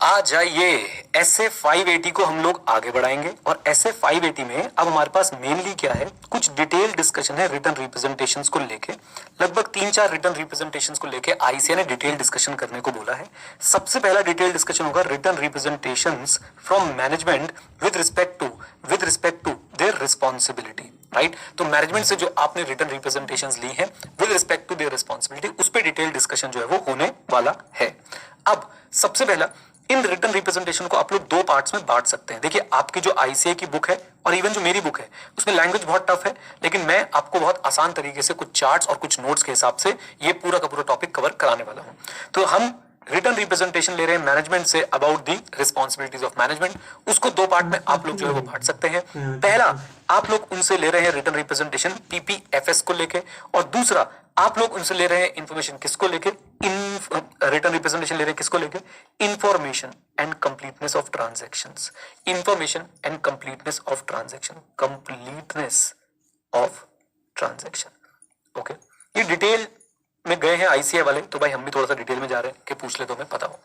आ जाइए, ऐसे 580 को हम लोग आगे बढ़ाएंगे और ऐसे 580 में अब हमारे पास मेनली क्या है, कुछ डिटेल डिस्कशन है रिटर्न रिप्रेजेंटेशंस को लेके। लगभग 3-4 रिटर्न रिप्रेजेंटेशंस को लेके आईसीए ने डिटेल डिस्कशन करने को बोला है। सबसे पहला डिटेल डिस्कशन होगा written representations from management with respect to their responsibility. Right, तो मैनेजमेंट से जो आपने रिटर्न रिप्रेजेंटेशंस ली हैं with respect to their responsibility, उस पर डिटेल डिस्कशन जो है वो होने वाला है। अब सबसे पहला, इन रिटर्न रिप्रेजेंटेशन को आप लोग दो पार्ट्स में बांट सकते हैं। देखिए, आपकी जो आईसीए की बुक है और इवन जो मेरी बुक है उसमें लैंग्वेज बहुत टफ है, लेकिन मैं आपको बहुत आसान तरीके से कुछ चार्ट्स और कुछ नोट्स के हिसाब से ये पूरा का पूरा टॉपिक कवर कराने वाला हूं। तो हम रिटर्न रिप्रेजेंटेशन ले रहे हैं management say about the responsibilities of management, उसको दो पार्ट में आप लोग जो है वो बांट सकते हैं। पहला, आप लोग उनसे ले रहे हैं रिटर्न रिप्रेजेंटेशन पीपीएफएस को लेके, और दूसरा आप लोग उनसे ले रहे हैं इंफॉर्मेशन किसको लेके, रिटर्न रिप्रेजेंटेशन ले रहे हैं किसको लेके, information and completeness of transactions. Information and completeness of transaction, completeness of transaction. Okay, ये डिटेल में गए हैं आईसीए वाले, तो भाई हम भी थोड़ा सा डिटेल में जा रहे हैं कि पूछ ले तो हमें पता हो।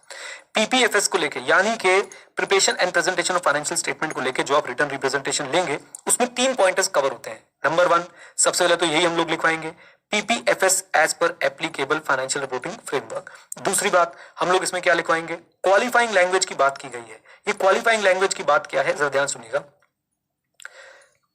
पीपीएफएस को लेके यानी कि preparation and presentation of financial statement को लेके जो आप रिटर्न रिप्रेजेंटेशन लेंगे उसमें 3 पॉइंटर्स कवर होते हैं। नंबर 1, सबसे पहले तो यही हम लोग लिखवाएंगे, PPFS as per applicable financial reporting framework. दूसरी बात, हम लोग इसमें क्या लिखवाएंगे, क्वालिफाइंग लैंग्वेज की बात की गई है। ये क्वालिफाइंग लैंग्वेज की बात क्या है, जरा ध्यान सुनिएगा।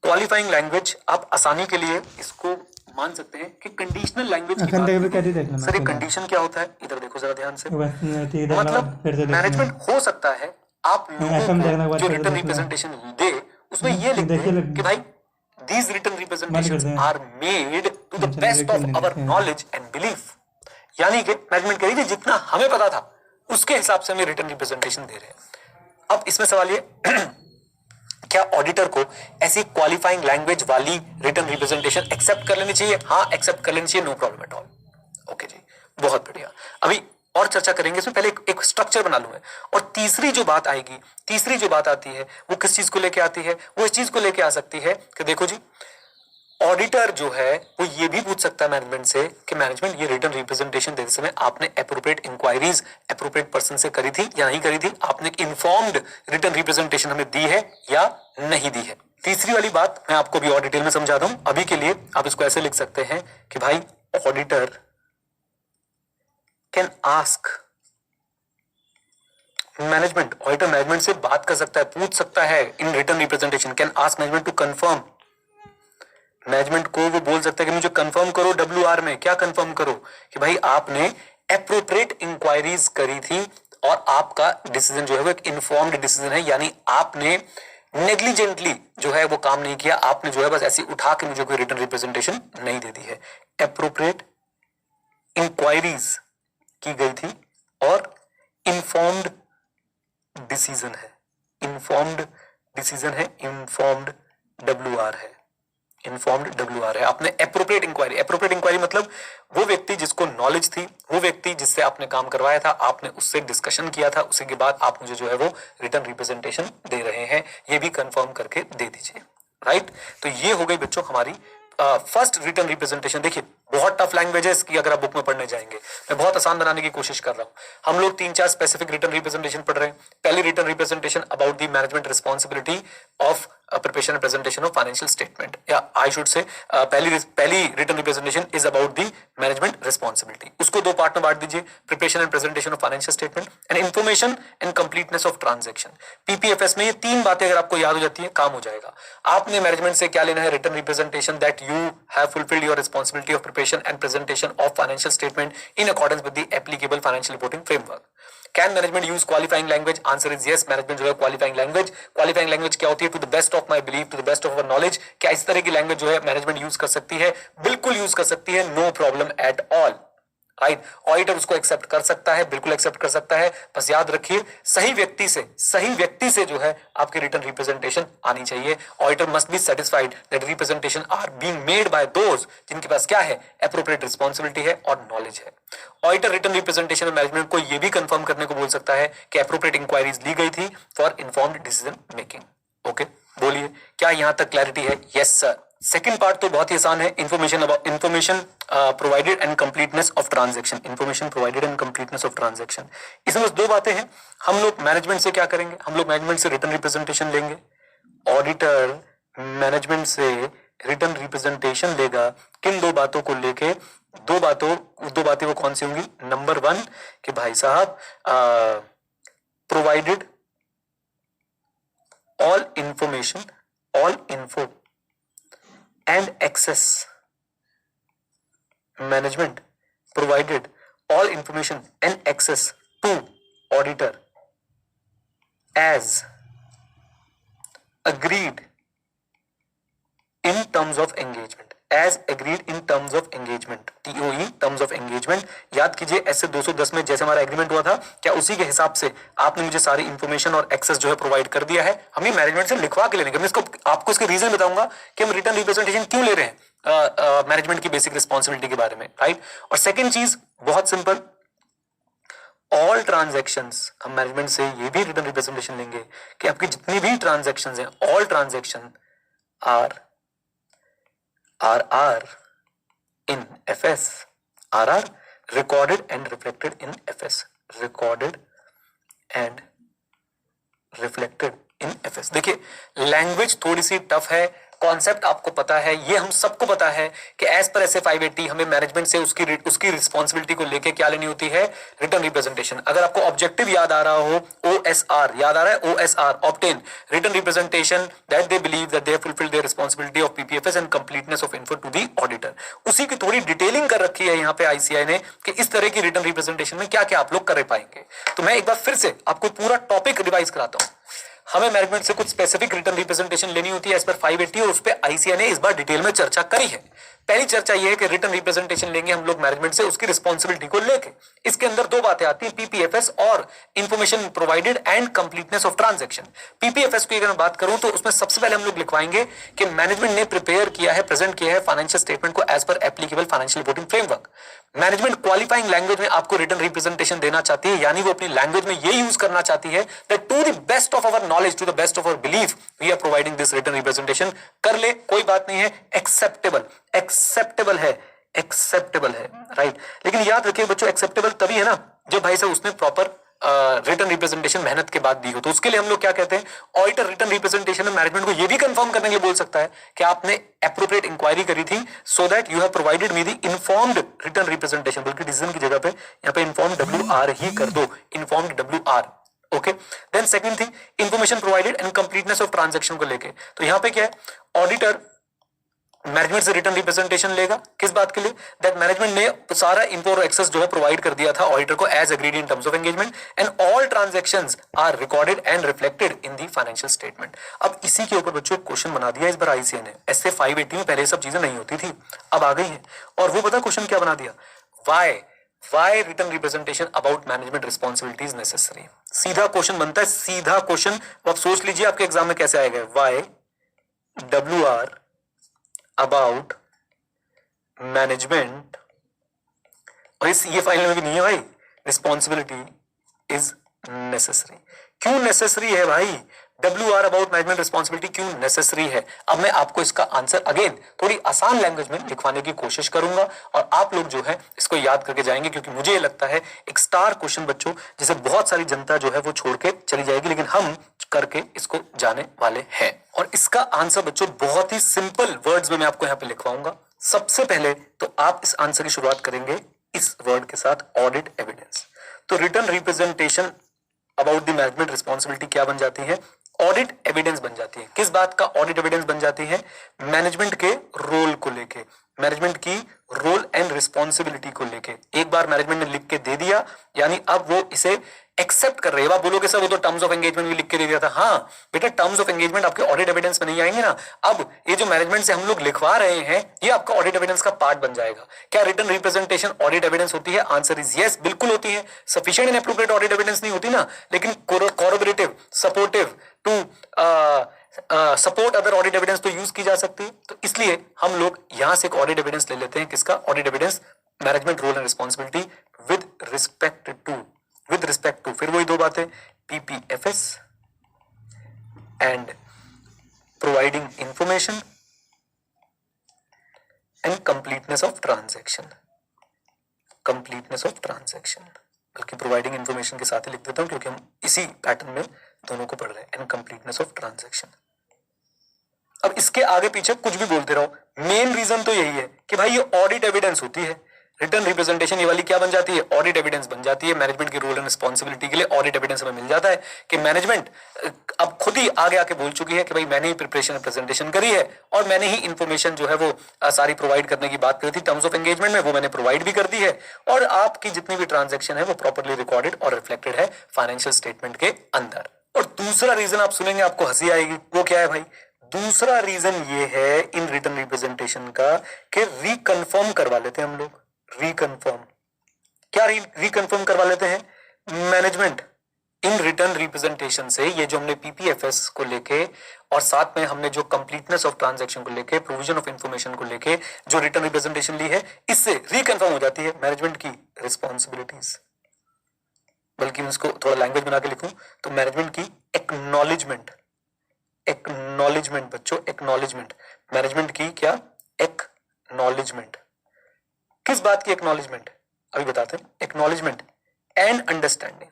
क्वालिफाइंग लैंग्वेज आप आसानी के लिए इसको मान सकते हैं कि कंडीशनल लैंग्वेज की बात है। सर, ये कंडीशन क्या होता है, इधर देखो जरा ध्यान से। मतलब मैनेजमेंट हो सकता है आप लोगों को जो रिटर्न रिप्रेजेंटेशन दे उसमें ये लिख दे कि भाई these written representations are made to the best of our knowledge and belief, यानी कि मैनेजमेंट कह रही थी जितना हमें पता था उसके हिसाब से हमें रिटर्न रिप्रेजेंटेशन दे रहे हैं। अब इसमें सवाल ये क्या ऑडिटर को ऐसी क्वालिफाइंग लैंग्वेज वाली रिटर्न रिप्रेजेंटेशन एक्सेप्ट कर लेनी चाहिए? हाँ, एक्सेप्ट कर लेनी चाहिए, no problem at all. Okay जी, बहुत बढ़िया। अभी और चर्चा करेंगे, इसमें पहले एक स्ट्रक्चर बना लूंगा। और तीसरी जो बात आएगी, तीसरी जो बात आती है वो किस चीज को लेके आती है, वो इस चीज को लेके आ सकती है कि देखो जी, ऑडिटर जो है वो ये भी पूछ सकता है मैनेजमेंट से कि मैनेजमेंट ये रिटर्न रिप्रेजेंटेशन देते समय आपने एप्रोप्रिएट इंक्वायरीज एप्रोप्रिएट पर्सन से करी थी या नहीं करी थी, आपने इन्फॉर्म्ड रिटर्न रिप्रेजेंटेशन हमें दी है या नहीं दी है। तीसरी वाली बात मैं आपको भी और डिटेल में समझा दूं। अभी के लिए आप इसको ऐसे लिख सकते हैं कि भाई auditor can ask management, auditor management से बात कर सकता है, पूछ सकता है in written representation, can ask management to confirm. Management को वो बोल सकता है कि मुझे कंफर्म करो WR में, क्या कंफर्म करो कि भाई आपने एप्रोप्रिएट इंक्वायरीज करी थी और आपका डिसीजन जो है वो एक इन्फॉर्म्ड डिसीजन है, यानी आपने नेग्लिजेंटली जो है वो काम नहीं किया, आपने जो है बस ऐसी उठा के मुझे कोई रिटर्न रिप्रेजेंटेशन नहीं दे दी है। एप्रोप्रिएट इंक्वायरीज की गई थी और इन्फॉर्म्ड डिसीजन है, इन्फॉर्म्ड डिसीजन है, इन्फॉर्म्ड WR है, इन्फॉर्म्ड WR है। आपने एप्रोप्रिएट इंक्वायरी मतलब वो व्यक्ति जिसको नॉलेज थी, वो व्यक्ति जिससे आपने काम करवाया था, आपने उससे डिस्कशन किया था, उसी के बाद आप मुझे जो है वो रिटर्न रिप्रेजेंटेशन दे रहे हैं, ये भी कंफर्म करके दे दीजिए। राइट, तो ये हो गई बच्चों हमारी फर्स्ट रिटर्न रिप्रेजेंटेशन। देखिए, बहुत टफ लैंग्वेज है इसकी, अगर आप बुक में पढ़ने जाएंगे मैं बहुत आसान बनाने की कोशिश कर रहा हूं। हम लोग 3-4 स्पेसिफिक रिटर्न रिप्रेजेंटेशन पढ़ रहे हैं। पहली return representation about the management responsibility of preparation and presentation of financial statement, या आई शुड से पहली written representation is about the management responsibility. उसको दो पार्ट में बांट दीजिए, preparation and presentation of financial statement and information and completeness of transaction. PPFS में ये 3 बातें अगर आपको याद हो जाती है काम हो जाएगा। आपने मैनेजमेंट से क्या लेना है, written representation that you have fulfilled your responsibility of preparation and presentation of financial statement in accordance with the applicable financial reporting framework. Can management use qualifying language? Answer is yes, management जो है qualifying language क्या होती है, to the best of my belief, to the best of our knowledge, क्या इस तरह की language जो है मैनेजमेंट यूज कर सकती है? बिल्कुल यूज कर सकती है, no problem at all. Right, auditor उसको एक्सेप्ट कर सकता है, बिल्कुल एक्सेप्ट कर सकता है। बस याद रखिए सही व्यक्ति से जो है आपकी रिटर्न रिप्रेजेंटेशन आनी चाहिए। Auditor must be satisfied that representation are being made by those जिनके पास क्या है, एप्रोप्रिएट रिस्पॉन्सिबिलिटी है और नॉलेज है। ऑडिटर रिटर्न रिप्रेजेंटेशन मैनेजमेंट को यह भी कंफर्म करने को बोल सकता है कि एप्रोप्रिएट इंक्वायरीज ली गई थी for informed decision making. Okay, बोलिए क्या यहां तक क्लैरिटी है? यस सर, सेकंड पार्ट तो बहुत ही आसान है, information provided and completeness of transaction, information provided and completeness of transaction. इसमें बस दो बातें हैं, हम लोग मैनेजमेंट से क्या करेंगे, हम लोग मैनेजमेंट से रिटर्न रिप्रेजेंटेशन लेंगे, ऑडिटर मैनेजमेंट से रिटर्न रिप्रेजेंटेशन लेगा, किन दो बातों को लेके, दो बातें वो कौन सी होंगी, नंबर वन कि भाई साहब provided all info and access, management provided all information and access to auditor as agreed in terms of engagement, as agreed in terms of engagement, TOE terms of engagement। याद कीजिए ऐसे 210 में जैसे हमारा agreement हुआ था, क्या उसी के हिसाब से आपने मुझे सारी इंफॉर्मेशन और एक्सेस जो है प्रोवाइड कर दिया है, हमें मैनेजमेंट से लिखवा के लेने का। मैं इसको आपको इसके रीजन बताऊंगा कि हम रिटर्न रिप्रेजेंटेशन क्यों ले रहे हैं मैनेजमेंट की बेसिक रिस्पॉन्सिबिलिटी के बारे में, राइट। और सेकेंड चीज बहुत सिंपल, ऑल ट्रांजेक्शंस, हम मैनेजमेंट से ये भी रिटर्न रिप्रेजेंटेशन लेंगे कि आपकी जितनी भी ट्रांजेक्शंस हैं, all transaction are in FS, are recorded and reflected in FS, recorded and reflected in FS। देखिए लैंग्वेज थोड़ी सी टफ है, कॉन्सेप्ट आपको पता है, ये हम सबको पता है कि एज पर SA 580 हमें मैनेजमेंट से उसकी रिस्पॉन्सिबिलिटी को लेके क्या लेनी होती है, रिटर्न रिप्रेजेंटेशन। अगर आपको ऑब्जेक्टिव याद आ रहा हो, OSR याद आ रहा है, OSR obtain written representation that they believe that they have fulfilled their responsibility of PPFS and completeness of info to the auditor. उसी की थोड़ी डिटेलिंग कर रखी है यहाँ पे ICAI ने कि इस तरह की रिटर्न रिप्रेजेंटेशन में क्या क्या आप लोग कर पाएंगे। तो मैं एक बार फिर से आपको पूरा टॉपिक रिवाइज कराता हूँ। हमें मैनेजमेंट से कुछ स्पेसिफिक रिटर्न रिप्रेजेंटेशन लेनी होती है एज पर 580 और उस पर ICAI ने इस बार डिटेल में चर्चा करी है। पहली चर्चा यह है कि रिटर्न रिप्रेजेंटेशन लेंगे हम लोग मैनेजमेंट से उसकी रिस्पॉन्सिबिलिटी को लेके। इसके अंदर दो बातें आती हैं, PPFS और information provided and completeness of transaction. PPFS की अगर मैं बात करूं तो उसमें सबसे पहले हम लोग लिखवाएंगे कि मैनेजमेंट ने प्रिपेयर किया है, प्रेजेंट किया है फाइनेंशियल स्टेटमेंट को as per applicable financial reporting framework. Management qualifying language में आपको रिटर्न रिप्रेजेंटेशन देना चाहती है, यानी वो अपनी लैंग्वेज में ये यूज करना चाहती है that to the best of our knowledge, to the best of our belief we are providing this written representation. कर ले, कोई बात नहीं है, एक्सेप्टेबल है, राइट। लेकिन याद रखिए बच्चों, एक्सेप्टेबल तभी है ना जब भाई साहब उसने प्रॉपर रिटर्न रिप्रेजेंटेशन मेहनत के बाद दी हो। तो उसके लिए हम लोग क्या कहते हैं, ऑडिटर रिटर्न रिप्रेजेंटेशन में मैनेजमेंट को यह भी कंफर्म करने के लिए बोल सकता है कि आपने एप्रोप्रिएट इंक्वायरी करी थी, so that you have provided me the informed written representation, बल्कि डिसीजन की जगह पे यहाँ पे इन्फॉर्म्ड WR ही कर दो, informed WR। Okay, then second thing, information provided and completeness of transaction को लेके। तो यहाँ पे क्या है, ऑडिटर मैनेजमेंट से रिटर्न रिप्रेजेंटेशन लेगा, किस बात के लिए, दैट मैनेजमेंट ने सारा इंफो और एक्सेस जो है प्रोवाइड कर दिया था ऑडिटर को as agreed in terms of engagement and all transactions are recorded and reflected in the financial statement. अब इसी के ऊपर बच्चों क्वेश्चन बना दिया इस बार ICAI ने। ऐसे 580 में पहले सब चीजें नहीं होती थी, अब आ गई है। और वो पता क्वेश्चन क्या बना दिया, why written representation about management responsibilities necessary. सीधा क्वेश्चन बनता है, सीधा क्वेश्चन। आप सोच लीजिए आपके एग्जाम में कैसे आएगा, वाई WR अबाउट मैनेजमेंट, और ये फाइनल में भी नहीं है भाई, रिस्पॉन्सिबिलिटी इज नेसेसरी। क्यों नेसेसरी है भाई, WR अबाउट मैनेजमेंट रिस्पॉन्सिबिलिटी क्यों नेसेसरी है? अब मैं आपको इसका आंसर अगेन थोड़ी आसान लैंग्वेज में लिखवाने की कोशिश करूंगा और आप लोग जो है इसको याद करके जाएंगे, क्योंकि मुझे ये लगता है एक स्टार क्वेश्चन बच्चों जिसे बहुत सारी जनता जो है वो छोड़ के चली जाएगी, लेकिन हम करके इसको जाने वाले हैं। और इसका आंसर बच्चों बहुत ही सिंपल वर्ड्स में मैं आपको यहाँ पे लिखवाऊंगा। सबसे पहले तो आप इस आंसर की शुरुआत करेंगे इस वर्ड के साथ, ऑडिट एविडेंस। तो return representation about the management responsibility क्या बन जाती है, ऑडिट एविडेंस बन जाती है। किस बात का ऑडिट एविडेंस बन जाती है, मैनेजमेंट के रोल को लेके, मैनेजमेंट की रोल एंड रिस्पॉन्सिबिलिटी को लेके। एक बार मैनेजमेंट ने लिख के दे दिया, यानी अब वो इसे एक्सेप्ट कर रहे हैं। आप बोलोगे सर वो तो टर्म्स ऑफ एंगेजमेंट भी लिख के दे दिया था। हाँ बेटा, टर्म्स ऑफ एंगेजमेंट आपके ऑडिट एविडेंस में नहीं आएंगे ना। अब ये जो मैनेजमेंट से हम लोग लिखवा रहे हैं ये आपका ऑडिट एविडेंस का पार्ट बन जाएगा। क्या रिटर्न रिप्रेजेंटेशन ऑडिट एविडेंस होती है? आंसर इज यस, बिल्कुल होती है। Sufficient and appropriate audit evidence नहीं होती ना, लेकिन corroborative, supportive to support other audit evidence तो यूज की जा सकती है। तो इसलिए हम लोग यहां से एक ऑडिट एविडेंस ले लेते हैं। किसका audit evidence? Management role and responsibility with respect to फिर वही दो बातें, PPFS and providing information and completeness of transaction, completeness of transaction, बल्कि प्रोवाइडिंग इंफॉर्मेशन के साथ ही लिख देता हूं क्योंकि हम इसी पैटर्न में दोनों को पढ़ रहे हैं, एंड कंप्लीटनेस ऑफ ट्रांजैक्शन। अब इसके आगे पीछे कुछ भी बोलते रहो, मेन रीजन तो यही है कि भाई ये ऑडिट एविडेंस होती है। रिटर्न रिप्रेजेंटेशन ये वाली क्या बन जाती है, ऑडिट एविडेंस बन जाती है। मैनेजमेंट की रोल एंड रिस्पॉन्सिबिलिटी के लिए ऑडिट एविडेंस हमें मिल जाता है कि मैनेजमेंट अब खुद ही आगे आके बोल चुकी है कि भाई मैंने ही प्रिपरेशन प्रेजेंटेशन करी है और मैंने ही इंफॉर्मेशन जो है वो सारी प्रोवाइड करने की बात करी थी टर्म्स ऑफ एंगेजमेंट में, वो मैंने प्रोवाइड भी कर दी है और आपकी जितनी भी ट्रांजेक्शन है वो प्रॉपरली रिकॉर्डेड और रिफ्लेक्टेड है फाइनेंशियल स्टेटमेंट के अंदर। और दूसरा रीजन आप सुनेंगे आपको हंसी आएगी, वो क्या है भाई, दूसरा रीजन ये है इन रिटर्न रिप्रेजेंटेशन का कि रिकन्फर्म करवा लेते हैं हम लोग। रिकन्फर्म क्या रिकन्फर्म करवा लेते हैं, मैनेजमेंट इन रिटर्न रिप्रेजेंटेशन से ये जो हमने पीपीएफएस को लेके और साथ में हमने जो कंप्लीटनेस ऑफ ट्रांजैक्शन को लेके, प्रोविजन ऑफ इंफॉर्मेशन को लेके जो रिटर्न रिप्रेजेंटेशन ली है, इससे रिकन्फर्म हो जाती है मैनेजमेंट की रिस्पॉन्सिबिलिटीज। बल्कि मैं इसको थोड़ा लैंग्वेज बना के लिखूं तो मैनेजमेंट की एक्नॉलेजमेंट, एक्नॉलेजमेंट बच्चों, एक्नॉलेजमेंट, मैनेजमेंट की क्या, एक्नॉलेजमेंट। किस बात की एक्नॉलेजमेंट, अभी बताते हैं। Acknowledgement and understanding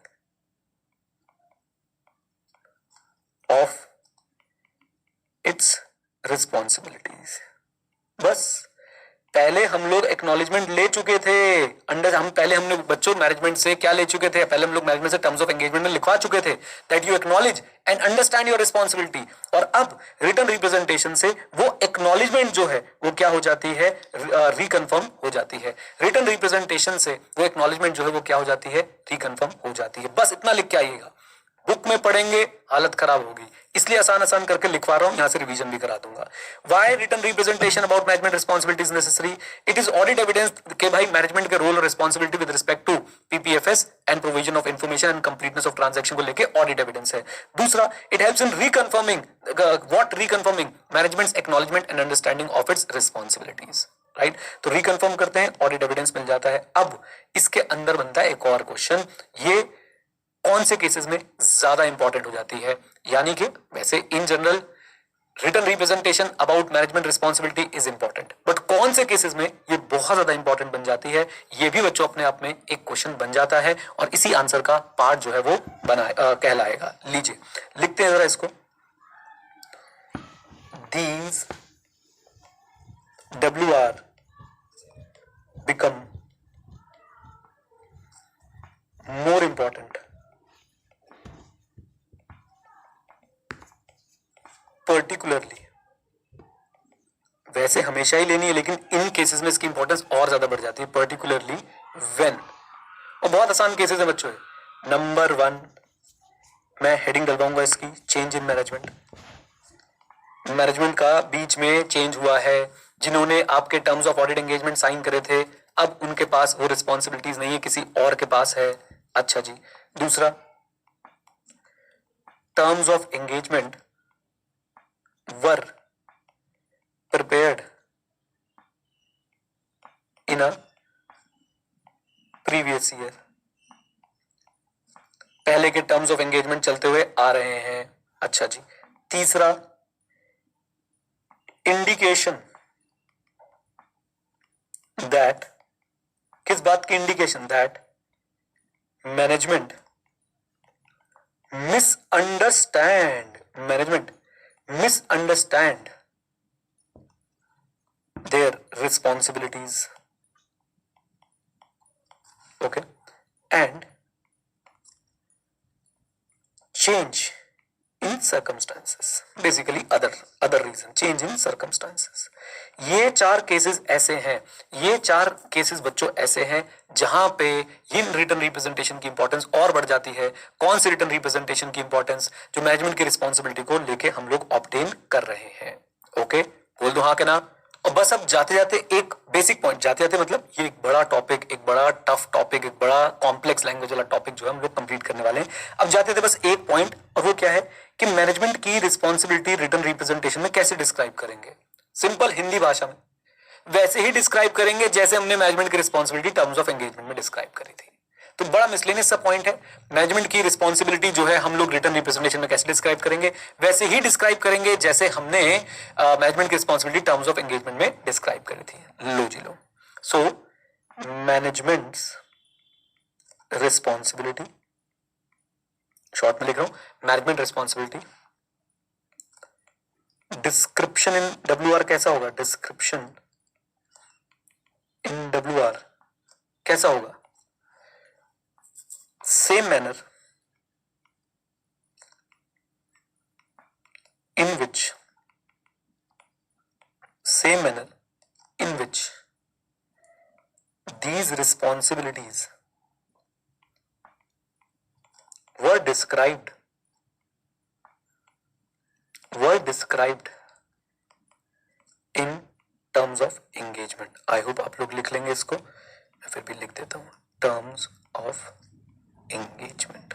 of it's responsibilities. बस पहले हम लोग एक्नॉलेजमेंट ले चुके थे, पहले हमने बच्चों मैनेजमेंट से क्या ले चुके थे, पहले हम लोग मैनेजमेंट से टर्म्स ऑफ एंगेजमेंट में लिखवा चुके थे that you acknowledge and understand your responsibility. और अब रिटर्न रिप्रेजेंटेशन से वो एक्नॉलेजमेंट जो है वो क्या हो जाती है, रिकन्फर्म हो जाती है। रिटर्न रिप्रेजेंटेशन से वो एक्नॉलेजमेंट जो है वो क्या हो जाती है, रिकन्फर्म हो जाती है। बस इतना लिख के आइएगा, बुक में पढ़ेंगे हालत खराब होगी, इसलिए आसान आसान करके लिखवा रहा हूं, यहां से रिवीजन भी करा दूंगा। Why written representation about management responsibilities necessary, it is audit evidence के भाई मैनेजमेंट के रोल और responsibility with respect to PPFS and provision of information and completeness of transaction को लेके ऑडिट एविडेंस है। दूसरा, it helps in reconfirming, what reconfirming, management's acknowledgement and understanding of its responsibilities, right. तो reconfirm करते हैं, audit evidence मिल जाता है। अब इसके अंदर बनता है एक और क्वेश्चन, ये कौन से केसेस में ज्यादा इंपॉर्टेंट हो जाती है, यानी कि वैसे in general return representation about management responsibility is important, but कौन से केसेस में ये बहुत ज्यादा इंपॉर्टेंट बन जाती है, ये भी बच्चों अपने आप में एक क्वेश्चन बन जाता है और इसी आंसर का पार्ट जो है वो कहलाएगा। लीजिए लिखते हैं जरा इसको, these WR become more important particularly, वैसे हमेशा ही लेनी है लेकिन इन केसेस में इसकी इंपॉर्टेंस और ज्यादा बढ़ जाती है, पर्टिकुलरली व्हेन, और बहुत आसान केसेस है बच्चों। नंबर 1 मैं हेडिंग डलवाऊंगा इसकी, चेंज इन मैनेजमेंट। मैनेजमेंट का बीच में चेंज हुआ है, जिन्होंने आपके terms of audit engagement sign करे थे अब उनके पास वो रिस्पॉन्सिबिलिटीज नहीं है, किसी और के पास है। अच्छा जी, दूसरा, terms of engagement were prepared in a previous year, पहले के टर्म्स ऑफ एंगेजमेंट चलते हुए आ रहे हैं। अच्छा जी, तीसरा, इंडिकेशन दैट, किस बात की indication, that management misunderstand, management misunderstand their responsibilities, okay, and change in circumstances, basically other reason, change in circumstances। ये 4 केसेस ऐसे हैं, ये 4 केसेस बच्चों ऐसे हैं जहां पे इन रिटर्न रिप्रेजेंटेशन की इंपॉर्टेंस और बढ़ जाती है। कौन सी रिटर्न रिप्रेजेंटेशन की इंपॉर्टेंस, जो मैनेजमेंट की रिस्पॉन्सिबिलिटी को लेके हम लोग ऑब्टेन कर रहे हैं। ओके, बोल दो हाँ के ना। और बस अब जाते जाते एक बेसिक पॉइंट, जाते जाते मतलब ये एक बड़ा टॉपिक, एक बड़ा टफ टॉपिक, एक बड़ा कॉम्प्लेक्स लैंग्वेज वाला टॉपिक जो है हम लोग कंप्लीट करने वाले हैं। अब जाते थे बस एक पॉइंट, और वो क्या है कि मैनेजमेंट की रिस्पॉन्सिबिलिटी रिटर्न रिप्रेजेंटेशन में कैसे डिस्क्राइब करेंगे। सिंपल हिंदी भाषा में वैसे ही डिस्क्राइब करेंगे जैसे हमने मैनेजमेंट की रिस्पॉन्सिबिलिटी टर्म्स ऑफ एंगेजमेंट में डिस्क्राइब करी थी। तो बड़ा मिसलेनियस सा पॉइंट है। मैनेजमेंट की रिस्पॉन्सिबिलिटी जो है हम लोग रिटर्न रिप्रेजेंटेशन में कैसे डिस्क्राइब करेंगे, वैसे ही डिस्क्राइब करेंगे जैसे हमने मैनेजमेंट की रिस्पॉन्सिबिलिटी टर्म्स ऑफ एंगेजमेंट में डिस्क्राइब करी थी। लो जी लो, सो मैनेजमेंट रिस्पॉन्सिबिलिटी, शॉर्ट में लिख रहा हूं, management responsibility, description in WR कैसा होगा, डिस्क्रिप्शन इन WR कैसा होगा, same manner in which these responsibilities were described in terms of engagement। I hope आप लोग लिख लेंगे इसको, मैं फिर भी लिख देता हूं, टर्म्स ऑफ एंगेजमेंट।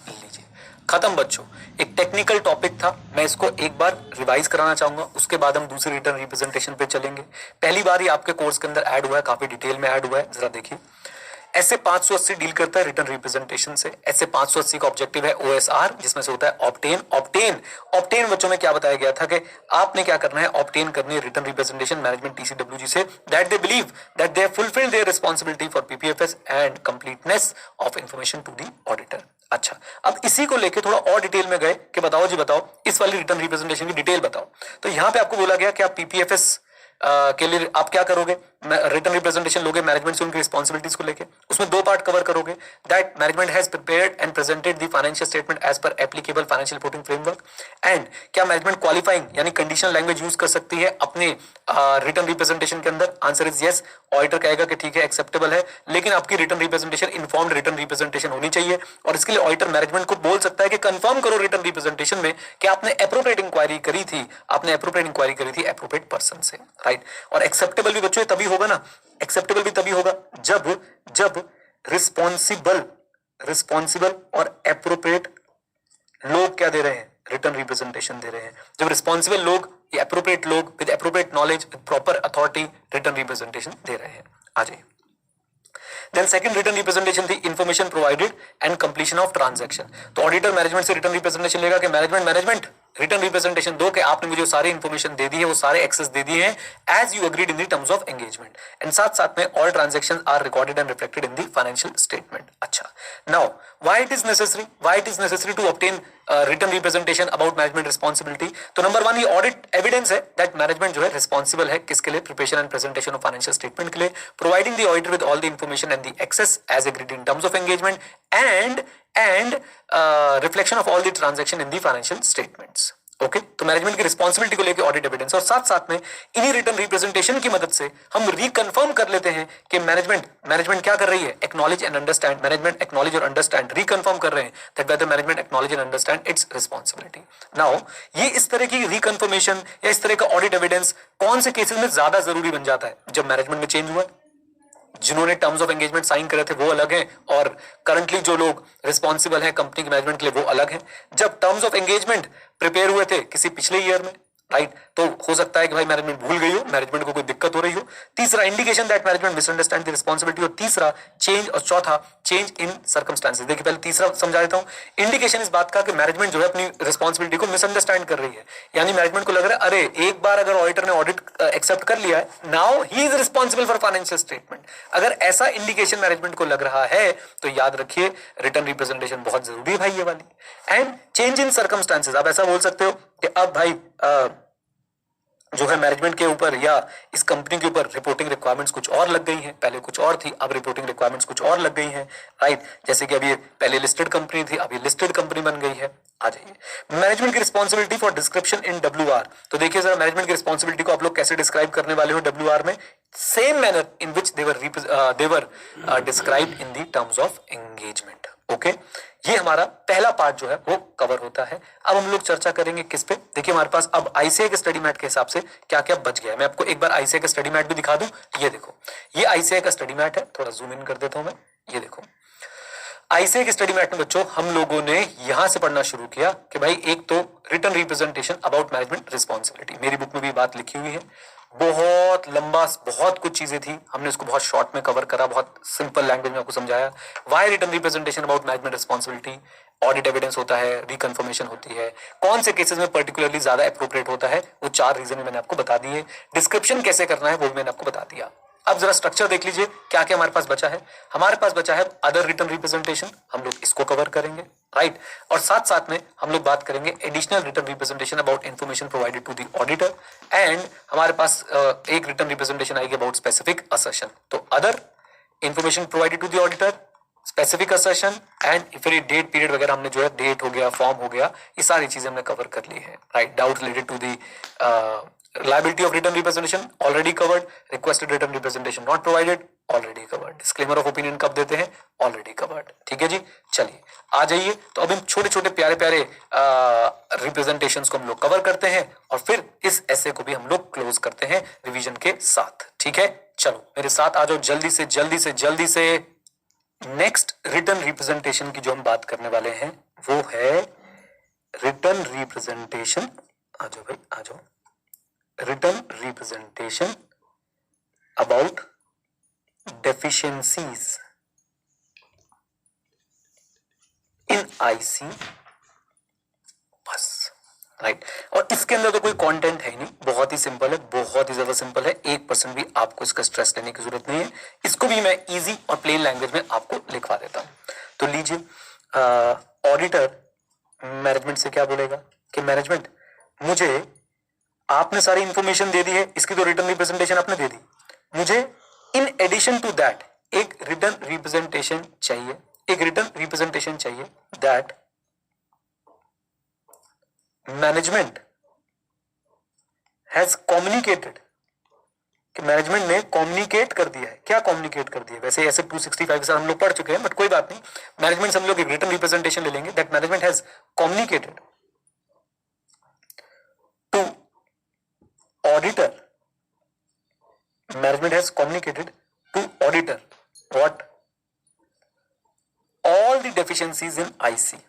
लीजिए, खत्म बच्चों। एक टेक्निकल टॉपिक था, मैं इसको एक बार रिवाइज कराना चाहूंगा, उसके बाद हम दूसरे रिटर्न रिप्रेजेंटेशन पे चलेंगे। पहली बार ही आपके कोर्स के अंदर ऐड हुआ है, काफी डिटेल में ऐड हुआ है, जरा देखिए। ऐसे 580 डील करता है रिटर्न रिप्रेजेंटेशन से। ऐसे 580 का ऑब्जेक्टिव है OSR, जिसमें से होता है ऑब्टेन बच्चों में क्या बताया गया था कि आपने क्या करना है, ऑब्टेन करनी है रिटर्न रिप्रेजेंटेशन मैनेजमेंट TCWG से, that they believe that they have fulfilled their responsibility for PPFS and completeness of information to the auditor. अच्छा, अब इसी को लेके थोड़ा और डिटेल में गए कि बताओ जी बताओ, इस वाली रिटर्न रिप्रेजेंटेशन की डिटेल बताओ। तो यहां पे आपको बोला गया कि आप PPFS के लिए आप क्या करोगे, रिटर्न रिप्रेजेंटेशन लोगे मैनेजमेंट से उनकी रिस्पांसिबिलिटीज को लेके। उसमें दो पार्ट कवर करोगे, that management has prepared and presented the financial statement as per applicable financial reporting framework, and क्या मैनेजमेंट क्वालिफाइंग यानी कंडीशनल लैंग्वेज यूज कर सकती है अपने रिटर्न रिप्रेजेंटेशन के अंदर। Answer is yes. ऑडिटर कहेगा कि ठीक है, एक्सेप्टेबल है, लेकिन आपकी written representation informed written representation होनी चाहिए, और इसके लिए ऑडिटर मैनेजमेंट को बोल सकता है कि कंफर्म करो रिटर्न रिप्रेजेंटेशन में कि आपने एप्रोप्रिएट इंक्वायरी करी थी, एप्रोप्रिएट पर्सन से, राइट। और एक्सेप्टेबल भी बच्चों तभी होगा ना, एक्सेप्टेबल भी तभी होगा जब रिस्पॉन्सिबल और एप्रोप्रिएट लोग क्या दे रहे हैं, रिटर्न रिप्रेजेंटेशन दे रहे हैं। जब रिस्पॉन्सिबल लोग, एप्रोप्रिएट लोग with appropriate knowledge, with proper authority written representation दे रहे हैं। आ जाइए। Then second रिटर्न रिप्रेजेंटेशन थी information provided and completion of transaction. तो ऑडिटर मैनेजमेंट से रिटर्न रिप्रेजेंटेशन लेगा कि मैनेजमेंट रिटर्न रिप्रेजेंटेशन दो कि आपने मुझे सारी इंफॉर्मेशन दे दी है, वो सारे एक्सेस दे दिए हैं as you agreed in the terms of engagement, and साथ में all transactions are recorded and reflected in the financial statement. अच्छा, now why it is necessary to obtain written representation about management responsibility. तो number 1 ये audit evidence है that management जो है responsible है किसके लिए, preparation and presentation of financial statement के लिए, providing the auditor with all the information and the access as agreed in terms of engagement, and reflection of all the transaction in the financial statements. Okay, तो management की responsibility को लेकर audit evidence, और साथ में इन्हीं written representation की मदद से हम रिकंफर्म कर लेते हैं कि मैनेजमेंट क्या कर रही है, acknowledge and understand, management acknowledge और अंडरस्टैंड, रिकंफर्म कर रहे हैं that whether management acknowledge and understand it's responsibility. Now ये इस तरह की रिकंफर्मेशन या इस तरह का ऑडिट एविडेंस कौन से केसेस में ज्यादा जरूरी बन जाता है, जब मैनेजमेंट में चेंज हुआ, जिन्होंने टर्म्स ऑफ एंगेजमेंट साइन करे थे वो अलग हैं, और करंटली जो लोग रिस्पॉन्सिबल हैं कंपनी के मैनेजमेंट के लिए वो अलग हैं। जब टर्म्स ऑफ एंगेजमेंट प्रिपेयर हुए थे किसी पिछले ईयर में, राइट, तो हो सकता है कि भाई मैनेजमेंट भूल गई हो, मैनेजमेंट को कोई दिक्कत हो रही हो। तीसरा, indication that management misunderstand the responsibility, और तीसरा चेंज, और चौथा चेंज इन सर्कमस्टेंसेस। देखिए पहले तीसरा समझा देता हूं। इंडिकेशन इस बात का कि मैनेजमेंट जो है अपनी रिस्पांसिबिलिटी को मिसअंडरस्टैंड कर रही है, यानी मैनेजमेंट को लग रहा है अरे एक बार अगर ऑडिटर ने ऑडिट एक्सेप्ट कर लिया है, now he is responsible for financial statement. अगर ऐसा इंडिकेशन मैनेजमेंट को लग रहा है तो याद रखिए रिटर्न रिप्रेजेंटेशन बहुत जरूरी है भाई ये वाली। एंड चेंज इन सर्कमस्टेंसेस, आप ऐसा बोल सकते हो कि अब भाई जो है मैनेजमेंट के ऊपर या इस कंपनी के ऊपर रिपोर्टिंग रिक्वायरमेंट्स कुछ और लग गई हैं, पहले कुछ और थी, अब रिपोर्टिंग रिक्वायरमेंट्स कुछ और लग गई हैं, राइट। जैसे कि अभी पहले लिस्टेड कंपनी थी, अभी लिस्टेड कंपनी बन गई है। आ जाइए, मैनेजमेंट की responsibility for description in WR। तो देखिए जरा मैनेजमेंट की रिस्पॉन्सिबिलिटी को आप लोग कैसे डिस्क्राइब करने वाले हो WR में, same manner in which they were described in the terms of engagement. Okay, ये हमारा पहला पार्ट जो है वो कवर होता है। अब हम लोग चर्चा करेंगे किस पे, देखिए हमारे पास अब ICAI के स्टडी मैट के हिसाब से क्या क्या बच गया है। मैं आपको एक बार ICAI का स्टडी मैट भी दिखा दूं। ये देखो, ये ICAI का स्टडी मैट है, थोड़ा जूम इन कर देता हूं मैं। ये देखो ICAI के स्टडी मैट में बच्चों हम लोगों ने यहां से पढ़ना शुरू किया कि भाई एक तो return representation about management responsibility, मेरी बुक में भी बात लिखी हुई है। बहुत लंबा, बहुत कुछ चीजें थी, हमने इसको बहुत शॉर्ट में कवर करा, बहुत सिंपल लैंग्वेज में आपको समझाया। Why written representation about management responsibility, audit evidence होता है, रिकन्फर्मेशन होती है, कौन से केसेस में पर्टिकुलरली ज्यादा अप्रोप्रिएट होता है, वो 4 रीजन मैंने आपको बता दिए। डिस्क्रिप्शन कैसे करना है वो भी मैंने आपको बता दिया। अब जरा स्ट्रक्चर देख लीजिए, क्या क्या हमारे पास बचा है। हमारे पास बचा है अदर रिटर्न रिप्रेजेंटेशन, हम लोग इसको कवर करेंगे, राइट। और साथ साथ में हम लोग बात करेंगे additional written representation about information provided to the auditor, and हमारे पास एक रिटर्न रिप्रेजेंटेशन आएगी अबाउट स्पेसिफिक असर्शन। तो other, information provided to the auditor, specific assertion, and फिर डेट पीरियड वगैरह हमने जो है, डेट हो गया, फॉर्म हो गया, ये सारी चीजें हमने कवर कर ली है, right. Doubt related to the liability of written representation already covered, requested written representation not provided already covered, disclaimer of opinion कब देते हैं, already covered। ठीक है जी, चलिए आ जाइए। तो अब इन छोटे छोटे प्यारे प्यारे रिप्रेजेंटेशंस को हम लोग कवर करते हैं और फिर इस ऐसे को भी हम लोग क्लोज करते हैं रिवीजन के साथ। ठीक है, चलो मेरे साथ आ जाओ जल्दी से जल्दी से जल्दी से। नेक्स्ट रिटर्न रिप्रेजेंटेशन की जो हम बात करने वाले हैं वो है रिटर्न रिप्रेजेंटेशन, आ जाओ भाई आ जाओ, written representation about deficiencies in IC, बस, राइट। और इसके अंदर तो कोई कंटेंट है ही नहीं, बहुत ही सिंपल है, बहुत ही ज्यादा सिंपल है, 1% भी आपको इसका स्ट्रेस लेने की जरूरत नहीं है। इसको भी मैं इजी और प्लेन लैंग्वेज में आपको लिखवा देता हूं। तो लीजिए, ऑडिटर मैनेजमेंट से क्या बोलेगा कि मैनेजमेंट, मुझे आपने सारी इंफॉर्मेशन दे दी है, इसकी तो रिटर्न रिप्रेजेंटेशन आपने दे दी, मुझे इन एडिशन टू दैट एक रिटर्न रिप्रेजेंटेशन चाहिए, एक रिटर्न रिप्रेजेंटेशन चाहिए दैट मैनेजमेंट हैज कम्युनिकेटेड, कि मैनेजमेंट ने कम्युनिकेट कर दिया है। क्या कम्युनिकेट कर दिया है, वैसे ऐसे 265 के साथ हम लोग पढ़ चुके हैं, बट कोई बात नहीं, मैनेजमेंट से हम लोग एक रिटर्न रिप्रेजेंटेशन ले लेंगे that management has communicated to auditor, management has communicated to auditor what, all the deficiencies in IC,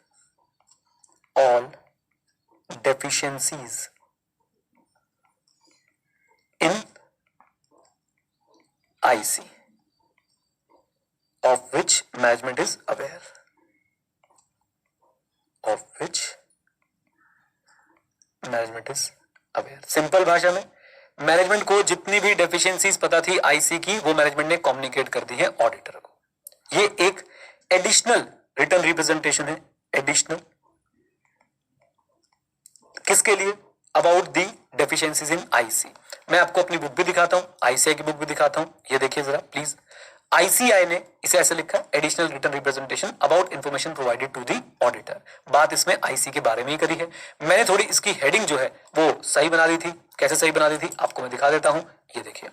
all deficiencies in IC of which management is aware, of which management is aware. Simple भाषा में, management को जितनी भी deficiencies पता थी IC की, वो management ने कम्युनिकेट कर दी है ऑडिटर को। ये एक एडिशनल रिटर्न रिप्रेजेंटेशन है, एडिशनल किसके लिए, about the deficiencies in IC. मैं आपको अपनी बुक भी दिखाता हूं, आईसीआई की बुक भी दिखाता हूं, ये देखिए जरा प्लीज। आईसीआई ने इसे ऐसे लिखा, additional written representation about information provided to the auditor. बात इसमें आईसी के बारे में ही करी है। मैंने थोड़ी इसकी हेडिंग जो है वो सही बना दी थी। कैसे सही बना दी थी आपको मैं दिखा देता हूं, ये देखिए,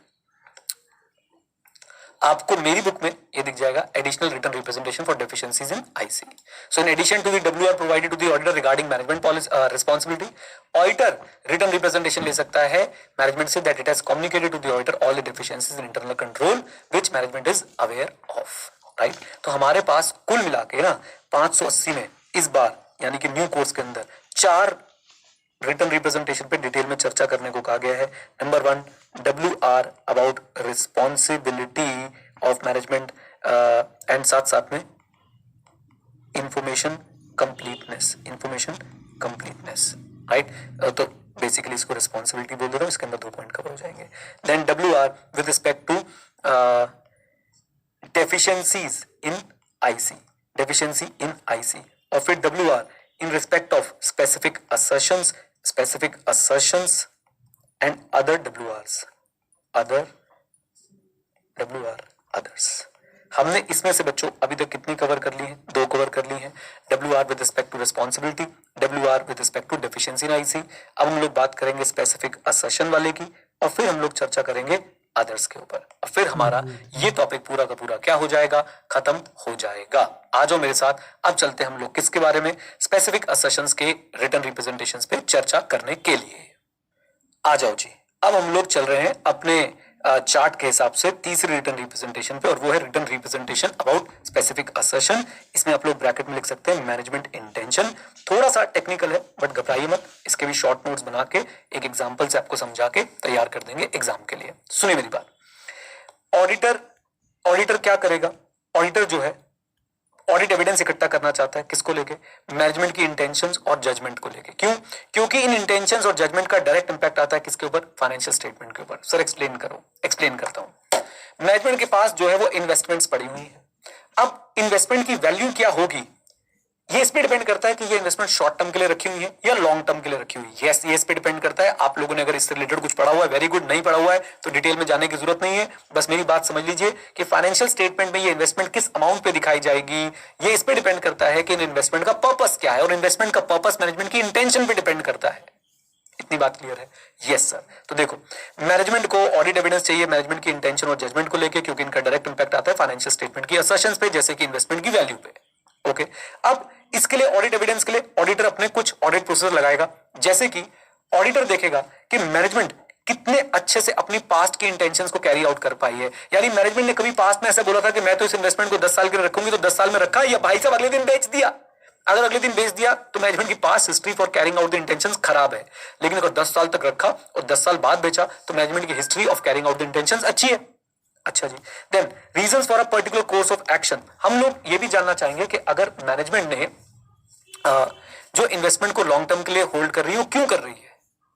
आपको मेरी बुक में ये दिख जाएगा, additional written representation for deficiencies in IC. So in addition to the WR provided to the auditor regarding management policy responsibility, auditor written representation ले सकता है मैनेजमेंट से that it has communicated to the auditor all the deficiencies in internal control which management is aware of, right. तो हमारे पास कुल मिला के ना 580 में इस बार यानी कि न्यू कोर्स के अंदर 4 रिटर्न रिप्रेजेंटेशन पे डिटेल में चर्चा करने को कहा गया है। Number 1, WR about responsibility of management, and साथ साथ में information completeness, information completeness, right. तो बेसिकली इसको रिस्पॉन्सिबिलिटी बोल दे रहा हूँ, इसके अंदर 2 पॉइंट कवर हो जाएंगे। Then WR with respect to deficiencies in IC, deficiency in IC, और फिर WR in respect of specific assertions and other WRs, others। हमने इसमें से बच्चों अभी तक कितनी कवर कर ली है, 2 कवर कर ली हैं। WR with respect to responsibility, WR with respect to deficiency in IC। अब हम लोग बात करेंगे स्पेसिफिक असर्शन वाले की, और फिर हम लोग चर्चा करेंगे अदर्स के ऊपर, और फिर हमारा ये टॉपिक पूरा का पूरा क्या हो जाएगा, खत्म हो जाएगा। आ जाओ मेरे साथ, अब चलते हैं हम लोग किसके बारे में, स्पेसिफिक असर्शंस के रिटर्न रिप्रेजेंटेशंस पे चर्चा करने के लिए। आ जाओ जी, अब हम लोग चल रहे हैं अपने चार्ट के हिसाब से तीसरी रिटर्न रिप्रेजेंटेशन पे, और वो है written representation about specific assertion. इसमें आप लोग ब्रैकेट में लिख सकते हैं मैनेजमेंट इंटेंशन। थोड़ा सा टेक्निकल है बट घबराइए मत, इसके भी शॉर्ट नोट्स बना के एक एग्जांपल से आपको समझा के तैयार कर देंगे एग्जाम के लिए। सुनिए मेरी बात, ऑडिटर क्या करेगा? ऑडिटर जो है ऑडिट एविडेंस इकट्ठा करना चाहता है, किसको लेके? मैनेजमेंट की इंटेंशंस और जजमेंट को लेके। क्यों? क्योंकि इन इंटेंशंस और जजमेंट का डायरेक्ट इंपैक्ट आता है किसके ऊपर? फाइनेंशियल स्टेटमेंट के ऊपर। सर एक्सप्लेन करता हूं। मैनेजमेंट के पास जो है वो इन्वेस्टमेंट्स पड़ी हुई है। अब इन्वेस्टमेंट की वैल्यू क्या होगी ये इस पे डिपेंड करता है कि ये इन्वेस्टमेंट शॉर्ट टर्म के लिए रखी हुई है या लॉन्ग टर्म के लिए रखी हुई है। यस, ये इस पे डिपेंड करता है। आप लोगों ने अगर इससे रिलेटेड कुछ पढ़ा हुआ है वेरी गुड, नहीं पढ़ा हुआ है तो डिटेल में जाने की जरूरत नहीं है। बस मेरी बात समझ लीजिए कि फाइनेंशियल स्टेटमेंट में ये इन्वेस्टमेंट किस अमाउंट पे दिखाई जाएगी, ये इस पे डिपेंड करता है कि इन इन्वेस्टमेंट का पर्पस क्या है, और इन्वेस्टमेंट का पर्पस मैनेजमेंट की इंटेंशन पे डिपेंड करता है। इतनी बात क्लियर है? Yes sir. तो देखो, मैनेजमेंट को ऑडिट एविडेंस चाहिए मैनेजमेंट की इंटेंशन और जजमेंट को लेके, क्योंकि इनका डायरेक्ट इंपैक्ट आता है फाइनेंशियल स्टेटमेंट की असर्शंस पे, जैसे कि इन्वेस्टमेंट की वैल्यू पे। ओके, अब इसके लिए ऑडिट एविडेंस के लिए ऑडिटर अपने कुछ ऑडिट प्रोसीजर लगाएगा, जैसे कि ऑडिटर देखेगा कि मैनेजमेंट कितने अच्छे से अपनी पास्ट की इंटेंशंस को कैरी आउट कर पाई है। यानी मैनेजमेंट ने कभी पास्ट में ऐसा बोला था कि मैं तो इस इन्वेस्टमेंट को 10 साल के लिए रखूंगी, तो 10 साल में रखा, या भाई साहब अगले दिन बेच दिया। अगर अगले दिन बेच दिया तो मैनेजमेंट की past history for carrying out the intentions खराब है। लेकिन अगर 10 साल तक रखा और 10 साल बाद बेचा तो मैनेजमेंट की history of carrying out the intentions अच्छी है। अच्छा जी, then reasons for a particular course of action. हम लोग ये भी जानना चाहेंगे कि अगर मैनेजमेंट ने जो इन्वेस्टमेंट को लॉन्ग टर्म के लिए होल्ड कर रही है वो क्यों कर रही है,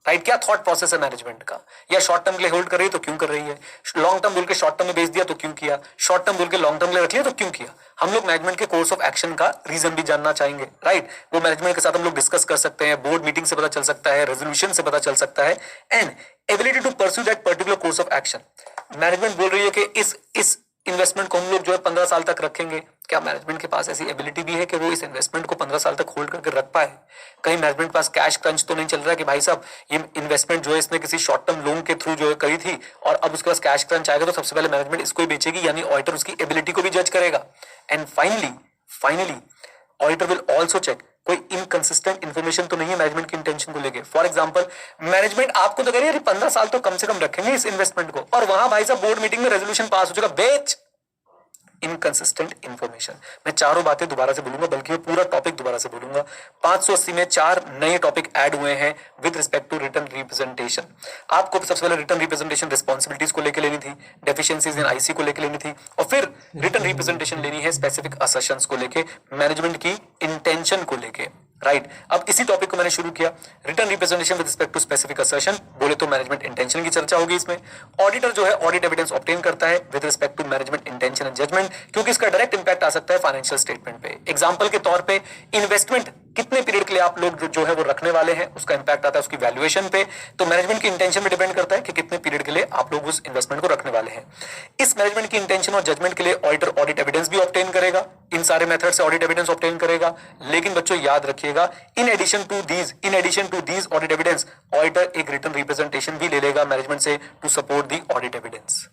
राइट? क्या थॉट प्रोसेस है मैनेजमेंट का? या शॉर्ट टर्म के लिए होल्ड कर रही है तो क्यों कर रही है? लॉन्ग टर्म बोल के शॉर्ट टर्म में बेच दिया तो क्यों किया? शॉर्ट टर्म बोल के लॉन्ग टर्म के लिए रख लिया तो क्यों किया? हम लोग मैनेजमेंट के कोर्स ऑफ एक्शन का रीजन भी जानना चाहेंगे, राइट? वो मैनेजमेंट के साथ हम लोग डिस्कस कर सकते हैं, बोर्ड मीटिंग से पता चल सकता है, रेजोल्यूशन से पता चल सकता है। And ability to pursue that particular course of action. Management बोल रही है कि इस इन्वेस्टमेंट को हम लोग जो है 15 साल तक रखेंगे। क्या मैनेजमेंट के पास ऐसी एबिलिटी भी है कि वो इस इन्वेस्टमेंट को 15 साल तक होल्ड करके रख पाए? कहीं मैनेजमेंट के पास कैश क्रंच तो नहीं चल रहा है कि भाई साहब ये इन्वेस्टमेंट जो है इसने किसी शॉर्ट टर्म लोन के थ्रू जो है करी थी और अब उसके पास कैश क्रंच आएगा तो सबसे पहले मैनेजमेंट इसको ही बेचेगी, यानी ऑडिटर उसकी एबिलिटी को भी जज करेगा। And finally auditor will also check कोई इनकंसिस्टेंट इन्फॉर्मेशन तो नहीं है मैनेजमेंट की इंटेंशन को लेके। फॉर एग्जांपल, मैनेजमेंट आपको तो कह रही है 15 साल तो कम से कम रखेंगे इस इन्वेस्टमेंट को, और वहां भाई साहब बोर्ड मीटिंग में रेजोल्यूशन पास हो जाएगा, बेच। Inconsistent information. मैं चारों बातें दोबारा से बोलूंगा, बल्कि मैं पूरा टॉपिक दोबारा से बोलूंगा। 580 में 4 नए टॉपिक ऐड हुए हैं with respect to written representation. आपको सबसे पहले रिटर्न रिप्रेजेंटेशन रिस्पॉन्सिबिलिटीज को लेकर लेनी थी, डेफिशिएंसीज इन आईसी को लेकर लेनी थी, और फिर रिटर्न रिप्रेजेंटेशन लेनी है स्पेसिफिक असर्शंस को लेके, मैनेजमेंट की इंटेंशन को लेके, राइट? अब इसी टॉपिक को मैंने शुरू किया, written representation with respect to specific assertion. बोले तो मैनेजमेंट इंटेंशन की चर्चा होगी इसमें। ऑडिटर जो है ऑडिट एविडेंस ऑब्टेन करता है with respect to management intention and judgement, क्योंकि इसका डायरेक्ट इंपैक्ट आ सकता है फाइनेंशियल स्टेटमेंट पे। एग्जांपल के तौर पे इन्वेस्टमेंट कितने पीरियड के लिए आप लोग जो है वो रखने वाले हैं, उसका इंपैक्ट आता है उसकी वैल्यूएशन पे। तो मैनेजमेंट की इंटेंशन पे डिपेंड करता है कि कितने पीरियड के लिए आप लोग उस इन्वेस्टमेंट को रखने वाले हैं। इस मैनेजमेंट की इंटेंशन और जजमेंट के लिए ऑडिटर ऑडिट एविडेंस भी ऑब्टेन करेगा, इन सारे मेथड से ऑडिट एविडेंस ऑब्टेन करेगा। लेकिन बच्चों याद रखिएगा, in addition to these audit evidence, auditor एक रिटर्न रिप्रेजेंटेशन भी ले लेगा मैनेजमेंट से to support the audit evidence,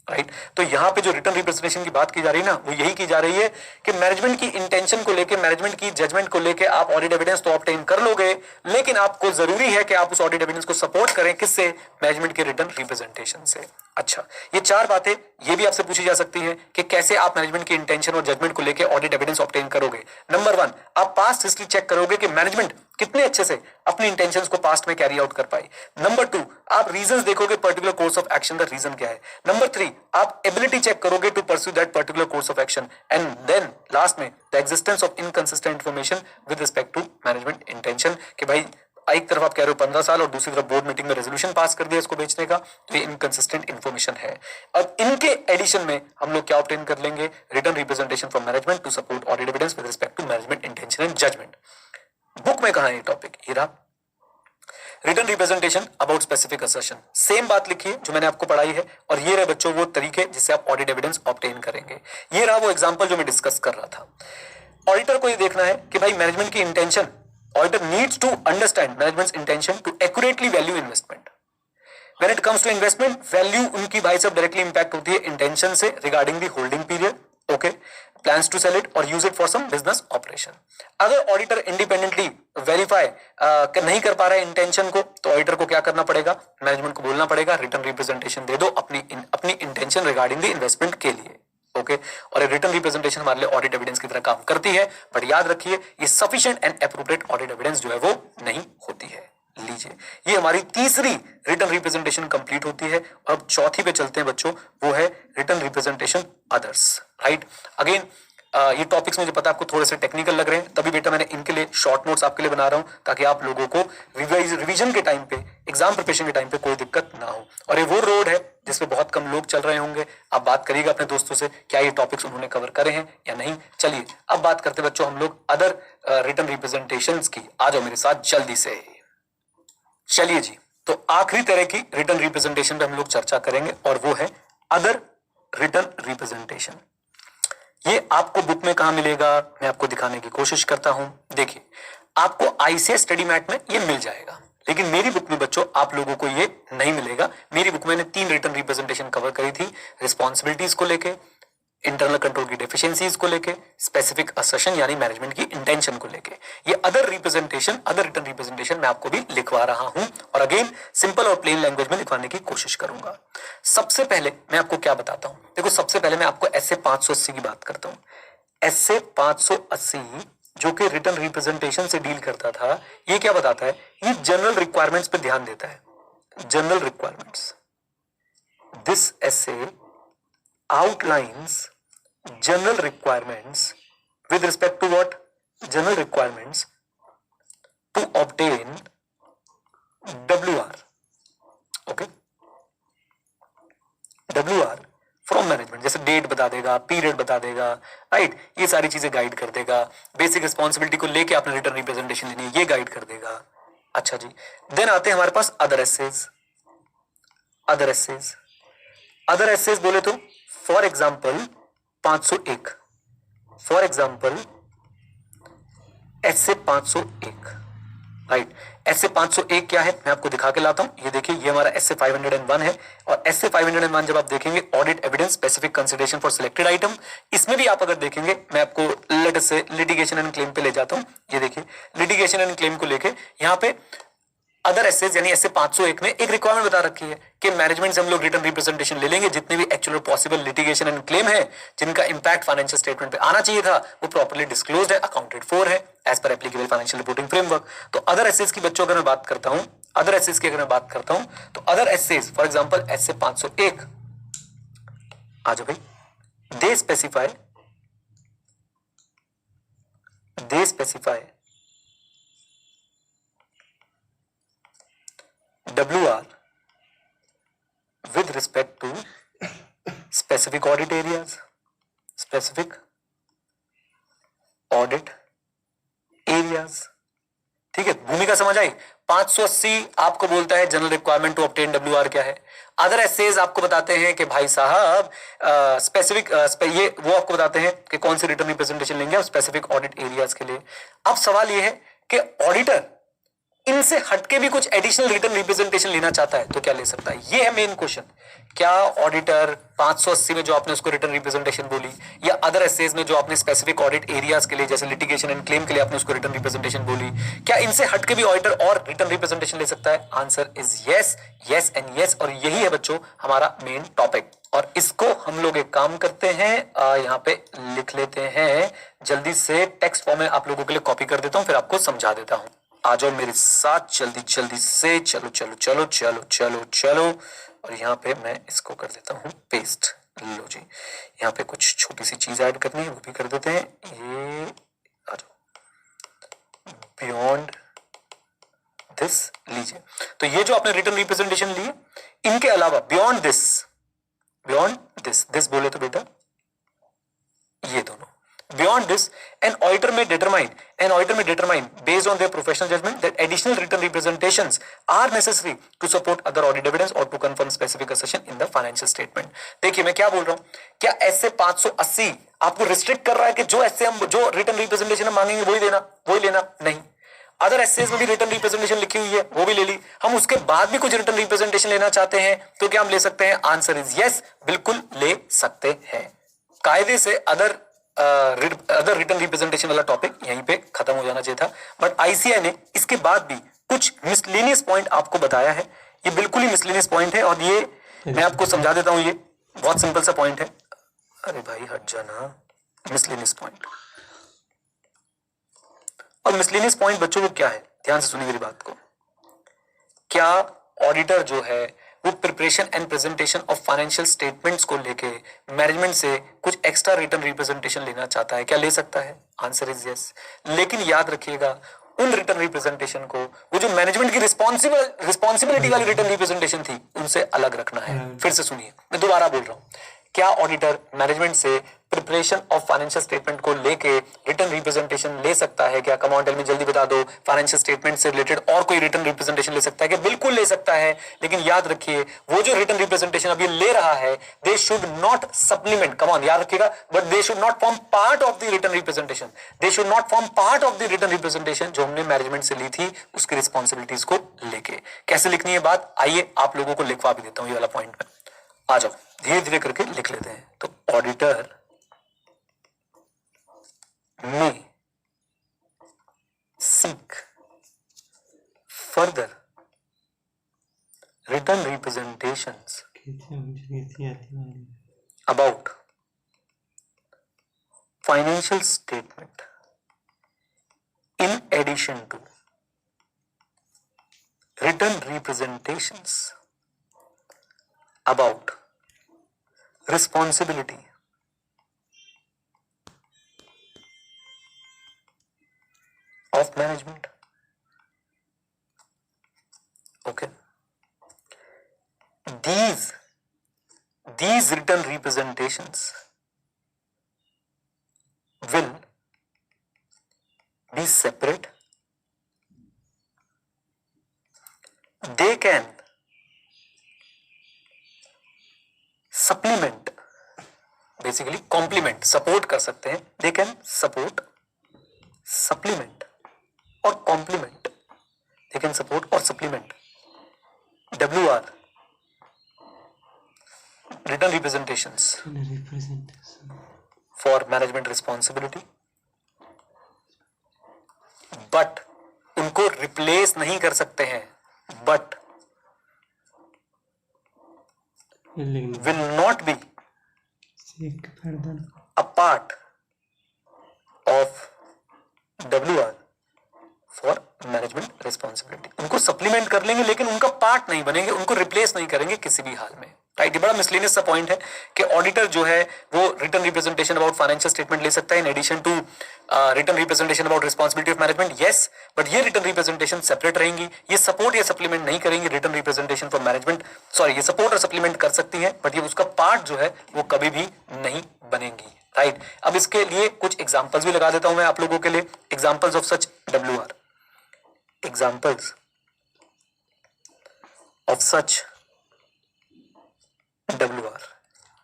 right? तो यहां पे जो रिटर्न रिप्रेजेंटेशन की बात की जा रही है ना, वो यही की जा रही है कि मैनेजमेंट की इंटेंशन को लेके, मैनेजमेंट की जजमेंट को लेके आप ऑडिट एविडेंस तो ऑब्टेन कर लोगे, लेकिन आपको जरूरी है कि आप उस ऑडिट एविडेंस को सपोर्ट करें किससे? मैनेजमेंट के रिटर्न रिप्रेजेंटेशन से। अच्छा, ये 4 बातें ये भी आपसे पूछी जा सकती हैं कि कैसे आप मैनेजमेंट की इंटेंशन और जजमेंट को लेके ऑडिट एविडेंस ऑब्टेन करोगे। नंबर 1, आप पास्ट हिस्ट्री चेक करोगे कि मैनेजमेंट कितने अच्छे से अपनी इंटेंशंस को पास्ट में कैरी आउट कर पाई। नंबर 2, आप रीजंस देखोगे पर्टिकुलर कोर्स ऑफ एक्शन का रीजन क्या है। नंबर 3, आप एबिलिटी चेक करोगे to pursue that particular course of action. And then last में the existence of inconsistent information with respect to management intention, कि भाई एक तरफ आप कह रहे हो 15 साल और दूसरी तरफ बोर्ड मीटिंग में रेजोल्यूशन पास कर दिया इसको बेचने का, तो ये इनकंसिस्टेंट इंफॉर्मेशन है। अब इनके एडिशन में हम लोग क्या ऑब्टेन कर लेंगे? Written representation from management to support audit evidence with respect to management intention and judgement. Book में कहां है ये टॉपिक? ये रहा, written representation about specific assertion. Same बात लिखिए जो मैंने आपको पढ़ाई है, और ये रहे बच्चों वो तरीके जिससे आप ऑडिट एविडेंस ऑब्टेन करेंगे। ये रहा वो एग्जांपल जो मैं डिस्कस कर रहा था। ऑडिटर को ये देखना है कि भाई मैनेजमेंट की intention, auditor needs to understand management's intention to accurately value investment. When it comes to investment, value उनकी भाई साहब डायरेक्टली इंपैक्ट होती है इंटेंशन से regarding the holding period. Okay, plans to sell it or use it for some business operation. अगर auditor independently verify नहीं कर पा रहा है इंटेंशन को, तो ऑडिटर को क्या करना पड़ेगा, मैनेजमेंट को बोलना पड़ेगा रिटर्न रिप्रेजेंटेशन दे दो अपनी इंटेंशन रिगार्डिंग द इन्वेस्टमेंट के लिए। ओके और रिटर्न रिप्रेजेंटेशन हमारे लिए ऑडिट एविडेंस की तरह काम करती है, बट याद रखिए ये sufficient and appropriate audit evidence जो है वो नहीं होती है। लीजिए ये हमारी तीसरी रिटर्न रिप्रेजेंटेशन कंप्लीट होती है। और अब चौथी पे चलते हैं बच्चों, वो है written representation others. Right again ये टॉपिक्स मुझे पता है आपको थोड़े से टेक्निकल लग रहे हैं, तभी बेटा मैंने इनके लिए शॉर्ट नोट्स आपके लिए बना रहा हूं ताकि आप लोगों को रिवीजन के टाइम पे, एग्जाम प्रिपरेशन के टाइम पे कोई दिक्कत ना हो। और ये वो रोड है जिसपे बहुत कम लोग चल रहे होंगे। आप बात करिएगा अपने दोस्तों से क्या ये टॉपिक्स उन्होंने कवर करे हैं या नहीं। चलिए अब बात करते बच्चों हम लोग अदर रिटर्न रिप्रेजेंटेशंस की। आ जाओ मेरे साथ जल्दी से। चलिए जी, तो आखिरी तरह की रिटर्न रिप्रेजेंटेशन पे हम लोग चर्चा करेंगे और वो है अदर रिटर्न रिप्रेजेंटेशन। ये आपको बुक में कहां मिलेगा, मैं आपको दिखाने की कोशिश करता हूं। देखिए आपको आईसीएस स्टडी मैट में ये मिल जाएगा, लेकिन मेरी बुक में बच्चों आप लोगों को ये नहीं मिलेगा। मेरी बुक में मैंने 3 रिटर्न रिप्रेजेंटेशन कवर करी थी, रिस्पॉन्सिबिलिटीज को लेके, इंटरनल कंट्रोल की डेफिशिएंसीज को लेके, स्पेसिफिक असर्शन यानी मैनेजमेंट की इंटेंशन को लेके। ये अदर रिटर्न रिप्रेजेंटेशन मैं आपको भी लिखवा रहा हूं और अगेन सिंपल और प्लेन लैंग्वेज में लिखवाने की कोशिश करूंगा। सबसे पहले मैं आपको क्या बताता हूं, देखो सबसे पहले मैं आपको एसए 580 की बात करता हूं। एसए 580 जो कि रिटर्न रिप्रेजेंटेशन से डील करता था, ये क्या बताता है, ये जनरल रिक्वायरमेंट्स पे ध्यान देता है। General requirements, this SA outlines general requirements with respect to what? General requirements to obtain WR. Okay? WR from management, जैसे डेट बता देगा, पीरियड बता देगा, राइट ये सारी चीजें गाइड कर देगा। बेसिक रिस्पॉन्सिबिलिटी को लेके आपने रिटर्न रिप्रेजेंटेशन लेनी है, ये गाइड कर देगा। अच्छा जी, देन आते हैं हमारे पास अदर एसेज। अदर एसेज बोले तो for example 501, for example SA 501, right. SA 501 क्या है मैं आपको दिखा के लाता हूं। ये देखिए ये हमारा एसए 501 है और एसए 501 जब आप देखेंगे audit evidence specific consideration for selected item, इसमें भी आप अगर देखेंगे, मैं आपको लेट से लिटिगेशन एंड क्लेम पे ले जाता हूं। ये देखिए लिटिगेशन एंड क्लेम को लेके यहाँ पे अदर एसेज यानी एसए 501 में एक रिक्वायरमेंट बता रखी है कि मैनेजमेंट से हम लोग रिटर्न रिप्रेजेंटेशन ले लेंगे, जितने भी actual possible litigation and claim है जिनका इंपैक्ट फाइनेंशियल स्टेटमेंट पे आना चाहिए था, वो प्रॉपर्ली डिस्क्लोज्ड है, अकाउंटेड फॉर है as per applicable financial reporting framework. तो अदर एसेज की बच्चों अगर मैं बात करता हूं, अदर एसेज की अगर मैं बात करता हूं तो other SAs for example SA 501 आ जाओ भाई, they specify WR with respect to specific audit areas, ठीक है, भूमिका समझ आई। 580 आपको बोलता है general requirement to obtain WR क्या है। अदर एसेज आपको बताते हैं कि भाई साहब स्पेसिफिक ये वो आपको बताते हैं कि कौन सी रिटर्न रिप्रेजेंटेशन लेंगे आप स्पेसिफिक ऑडिट एरियाज के लिए। अब सवाल ये है कि ऑडिटर इनसे हटके भी कुछ एडिशनल रिटर्न रिप्रेजेंटेशन लेना चाहता है तो क्या ले सकता है, ये है मेन क्वेश्चन। क्या ऑडिटर 580 में जो आपने उसको रिटर्न रिप्रेजेंटेशन बोली या अदर एसेज में जो आपने स्पेसिफिक ऑडिट एरियाज के लिए जैसे लिटिगेशन एंड क्लेम के लिए आपने उसको रिटर्न रिप्रेजेंटेशन बोली, क्या इनसे हटके भी ऑडिटर और रिटर्न रिप्रेजेंटेशन ले सकता है? Answer is yes, yes and yes. और यही है बच्चों हमारा मेन टॉपिक और इसको हम लोग एक काम करते हैं, यहाँ पे लिख लेते हैं जल्दी से, टेक्स्ट फॉर्म में आप लोगों के लिए कॉपी कर देता हूँ फिर आपको समझा देता हूँ। आ जाओ मेरे साथ जल्दी से, चलो। और यहाँ पे मैं इसको कर देता हूँ पेस्ट। लो जी, यहाँ पे कुछ छोटी सी चीज ऐड करनी है वो भी कर देते हैं। ये आ जाओ बियॉन्ड दिस, लीजिए। तो ये जो आपने रिटर्न रिप्रेजेंटेशन लिए, इनके अलावा बियॉन्ड दिस बोले तो बेटा ये दोनों, beyond this an auditor may determine based on their professional judgment that additional written representations are necessary to support other audit evidence or to confirm specific assertion in the financial statement। देखिए मैं क्या बोल रहा हूं, क्या S A 580 आपको restrict कर रहा है कि जो एसए हम जो रिटर्न रिप्रेजेंटेशन हम मांगेंगे वही लेना? नहीं। अदर एसेज में भी रिटर्न रिप्रेजेंटेशन लिखी हुई है वो भी ले ली, हम उसके बाद भी कुछ रिटर्न रिप्रेजेंटेशन लेना चाहते हैं तो क्या हम ले सकते हैं? आंसर इज यस, बिल्कुल ले सकते हैं। कायदे से अदर अदर रिटर्न रिप्रेजेंटेशन वाला टॉपिक यहीं पे खत्म हो जाना चाहिए था, बट आईसीआई ने इसके बाद भी कुछ मिसलेनियस पॉइंट आपको बताया है। ये बिल्कुल ही मिसलेनियस पॉइंट है और ये मैं आपको समझा देता हूं, ये बहुत सिंपल सा पॉइंट है। अरे भाई हट जाना, मिसलेनियस पॉइंट। और मिसलेनियस पॉइंट बच्चों को क्या है, ध्यान से सुनिए मेरी बात को। क्या ऑडिटर जो है वो preparation and presentation of financial statements को लेके मैनेजमेंट से कुछ एक्स्ट्रा रिटर्न रिप्रेजेंटेशन लेना चाहता है? क्या ले सकता है? Answer is yes. लेकिन याद रखिएगा उन रिटर्न रिप्रेजेंटेशन को, वो जो मैनेजमेंट की रिस्पॉन्सिबिलिटी वाली रिटर्न रिप्रेजेंटेशन थी, उनसे अलग रखना है। फिर से सुनिए, मैं दोबारा बोल रहा हूं। क्या ऑडिटर मैनेजमेंट से प्रिपरेशन ऑफ फाइनेंशियल स्टेटमेंट को लेके रिटर्न रिप्रेजेंटेशन ले सकता है? क्या कम ऑन टेल में जल्दी बता दो, फाइनेंशियल स्टेटमेंट से रिलेटेड और कोई रिटर्न रिप्रेजेंटेशन ले सकता है? क्या बिल्कुल ले सकता है। लेकिन याद रखिए वो जो रिटर्न रिप्रेजेंटेशन अभी ले रहा है, they should not supplement, come on याद रखिएगा, but they should not form part of the return representation. They should not form part of the written representation जो हमने मैनेजमेंट से ली थी उसकी रिस्पॉन्सिबिलिटीज को लेके। कैसे लिखनी है बात, आइए आप लोगों को लिखवा भी देता हूं, ये वाला पॉइंट में आ जाओ, धीरे धीरे करके लिख लेते हैं। तो ऑडिटर में seek further written representations about financial statement in addition to written representations about responsibility of management. Okay. These written representations will be separate. They can supplement, basically complement, support कर सकते हैं। They can support, supplement और complement, they can support और supplement WR written representations for management responsibility, but उनको replace नहीं कर सकते हैं, but will not be a part of WR for management responsibility. उनको सप्लीमेंट कर लेंगे लेकिन उनका पार्ट नहीं बनेंगे, उनको रिप्लेस नहीं करेंगे किसी भी हाल में। राइट, ये बड़ा मिसलेनियस सा पॉइंट है कि ऑडिटर जो है वो written representation about financial statement ले सकता है in addition to written representation about responsibility of management. Yes, but ये रिटर्न रिप्रेजेंटेशन सेपरेट रहेंगी, ये सपोर्ट या सप्लीमेंट नहीं करेंगे written representation for management. Sorry, ये सपोर्ट और सप्लीमेंट कर सकती है बट ये उसका पार्ट जो है वो कभी भी नहीं बनेंगी। राइट, अब इसके लिए कुछ एग्जाम्पल्स भी लगा देता हूं मैं आप लोगों के लिए। Examples of such WR, examples of such WR।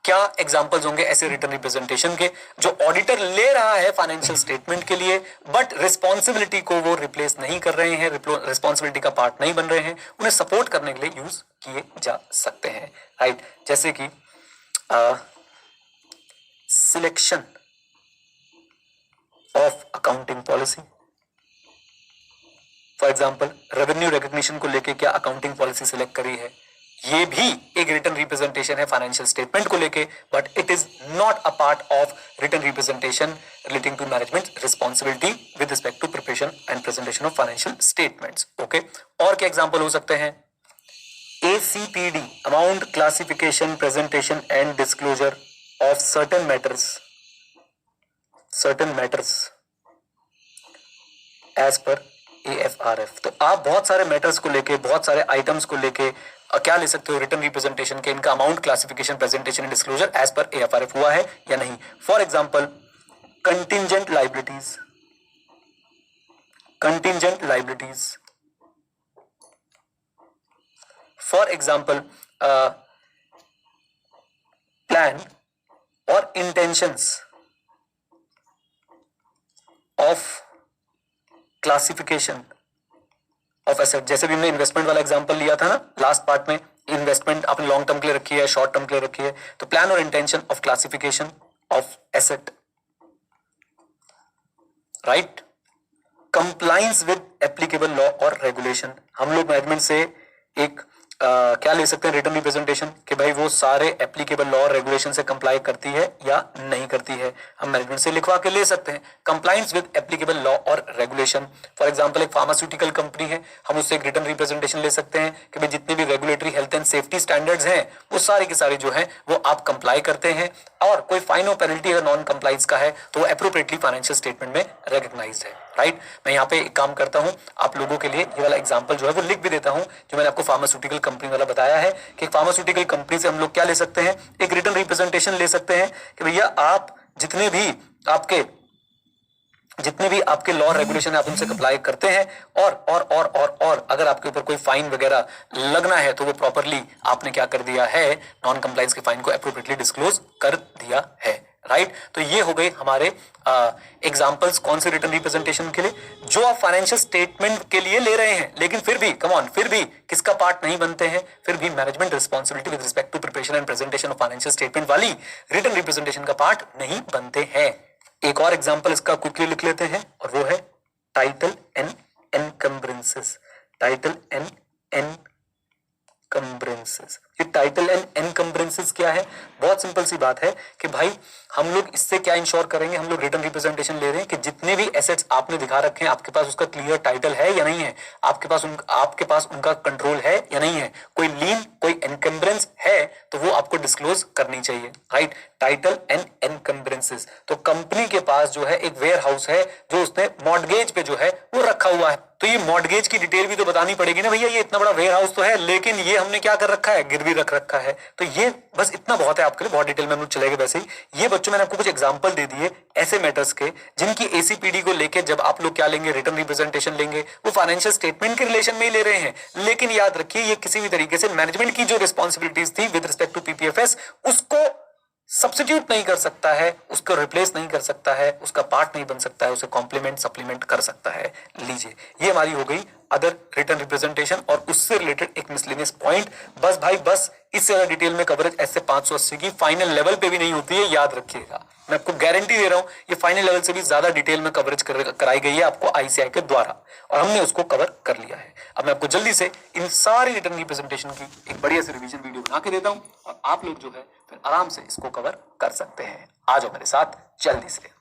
क्या एग्जांपल्स होंगे ऐसे रिटर्न रिप्रेजेंटेशन के जो ऑडिटर ले रहा है फाइनेंशियल स्टेटमेंट के लिए बट रिस्पॉन्सिबिलिटी को वो रिप्लेस नहीं कर रहे हैं, रिस्पॉन्सिबिलिटी का पार्ट नहीं बन रहे हैं, उन्हें सपोर्ट करने के लिए यूज किए जा सकते हैं। राइट, जैसे कि selection of accounting policy. For example, revenue recognition को लेके क्या अकाउंटिंग पॉलिसी सिलेक्ट करी है, ये भी एक रिटर्न रिप्रेजेंटेशन है फाइनेंशियल स्टेटमेंट को लेके, but it is not a part of written representation relating to management responsibility with respect to preparation and presentation of financial statements. Okay, और क्या एग्जाम्पल हो सकते हैं? ACPD, amount classification presentation and disclosure of certain matters as per AFRF। तो आप बहुत सारे matters को लेके, बहुत सारे आइटम्स को लेके क्या ले सकते हो रिटर्न रिप्रेजेंटेशन के, इनका amount classification presentation and disclosure as per AFRF हुआ है या नहीं। For example, contingent liabilities, for example plan और intentions of classification of asset. जैसे भी हमने इन्वेस्टमेंट वाला एग्जांपल लिया था ना लास्ट पार्ट में, इन्वेस्टमेंट आपने लॉन्ग टर्म के लिए रखी है, शॉर्ट टर्म के लिए रखी है, तो प्लान और intention of classification of asset right. Compliance with applicable law और रेगुलेशन, हम लोग मैनेजमेंट से एक क्या ले सकते हैं रिटर्न रिप्रेजेंटेशन कि भाई वो सारे एप्लीकेबल लॉ और रेगुलेशन से कंप्लाई करती है या नहीं करती है, हम मैनेजमेंट से लिखवा के ले सकते हैं कंप्लाइंस विद एप्लीकेबल लॉ और रेगुलेशन। फॉर एग्जांपल एक फार्मास्यूटिकल कंपनी है, हम उससे एक रिटर्न रिप्रेजेंटेशन ले सकते हैं कि भाई जितने भी regulatory health and safety standards हैं वो सारे के सारे जो है वो आप कंप्लाई करते हैं, और कोई फाइन और पेनल्टी अगर नॉन कंप्लाइंस का है तो वो अप्रोप्रिएटली फाइनेंशियल स्टेटमेंट में रिकॉग्नाइज्ड है, राइट। मैं यहाँ पे एक काम करता हूँ, आप लोगों के लिए ये वाला एग्जांपल जो है वो लिख भी देता हूँ, जो मैंने आपको फार्मास्यूटिकल कंपनी वाला बताया है कि फार्मास्यूटिकल कंपनी से हम लोग क्या ले सकते हैं, एक रिटर्न रिप्रेजेंटेशन ले सकते हैं कि भैया आप जितने भी आपके लॉ रेगुलेशन है आप उनसे कंप्लाई करते हैं, और अगर आपके ऊपर कोई फाइन वगैरह लगना है तो वो प्रॉपरली आपने क्या कर दिया है, नॉन कंप्लायंस के फाइन को एप्रोप्रिएटली डिस्क्लोज कर दिया है, राइट। तो ये हो गए हमारे एग्जांपल्स कौन से रिटर्न रिप्रेजेंटेशन के लिए, जो आप फाइनेंशियल स्टेटमेंट के लिए ले रहे हैं, लेकिन फिर भी कम ऑन, फिर भी किसका पार्ट नहीं बनते हैं, फिर भी management responsibility with respect to preparation and presentation of financial statement वाली रिटर्न रिप्रेजेंटेशन का पार्ट नहीं बनते हैं। एक और एग्जांपल इसका क्विकली लिख लेते हैं, और वो है टाइटल एंड एनकम्ब्रेंसेस। टाइटल एंड एनकम्ब्रेंसेस, ये टाइटल एंड एनकम्ब्रेंसेस क्या है, बहुत सिंपल सी बात है कि भाई हम लोग इससे क्या इंश्योर करेंगे, हम लोग रिटर्न रिप्रेजेंटेशन ले रहे हैं कि जितने भी एसेट्स आपने दिखा रखे हैं आपके पास उसका क्लियर टाइटल है या नहीं है, आपके पास उनका कंट्रोल है या नहीं है, कोई लीन कोई एनकम्ब्रेंस है तो वो आपको डिस्क्लोज करनी चाहिए, राइट। टाइटल एंड एनकम्ब्रेंसेस, तो कंपनी के पास जो है एक वेयर हाउस है जो उसने मॉर्टगेज पे जो है वो रखा हुआ है, तो ये मॉर्टगेज की डिटेल भी तो बतानी पड़ेगी ना भैया, ये इतना बड़ा वेयर हाउस तो है लेकिन ये हमने क्या कर रखा है, गिरवी रख रखा है। तो ये बस इतना बहुत है आपके लिए, बहुत डिटेल में हम लोग चलेंगे। वैसे ही ये बच्चों मैंने आपको कुछ एग्जांपल दे दिए ऐसे मैटर्स के जिनकी एसीपीडी को लेके जब आप लोग क्या लेंगे, रिटर्न रिप्रेजेंटेशन लेंगे, वो फाइनेंशियल स्टेटमेंट के रिलेशन में ही ले रहे हैं, लेकिन याद रखिए ये किसी भी तरीके से मैनेजमेंट की जो रिस्पॉन्सिबिलिटीज थी विद रिस्पेक्ट टू पीपीएफएस उसको सब्स्टिट्यूट नहीं कर सकता है, उसको रिप्लेस नहीं कर सकता है, उसका पार्ट नहीं बन सकता है, उसे कॉम्प्लीमेंट सप्लीमेंट कर सकता है। लीजिए ये हमारी हो गई अदर रिटर्न रिप्रेजेंटेशन और उससे रिलेटेड एक मिसलेनियस पॉइंट। बस भाई बस, इससे ज्यादा डिटेल में कवरेज ऐसे 580 की फाइनल लेवल पे भी नहीं होती है, याद रखिएगा, मैं आपको गारंटी दे रहा हूं ये फाइनल लेवल से भी ज्यादा डिटेल में कवरेज कराई गई है आपको आईसीआई के द्वारा, और हमने उसको कवर कर लिया है। अब मैं आपको जल्दी से इन सारी रिटर्न रिप्रेजेंटेशन की एक बढ़िया से रिवीजन वीडियो बना के देता हूं, और आप लोग जो है फिर आराम से इसको कवर कर सकते हैं। आ जाओ मेरे साथ जल्दी से।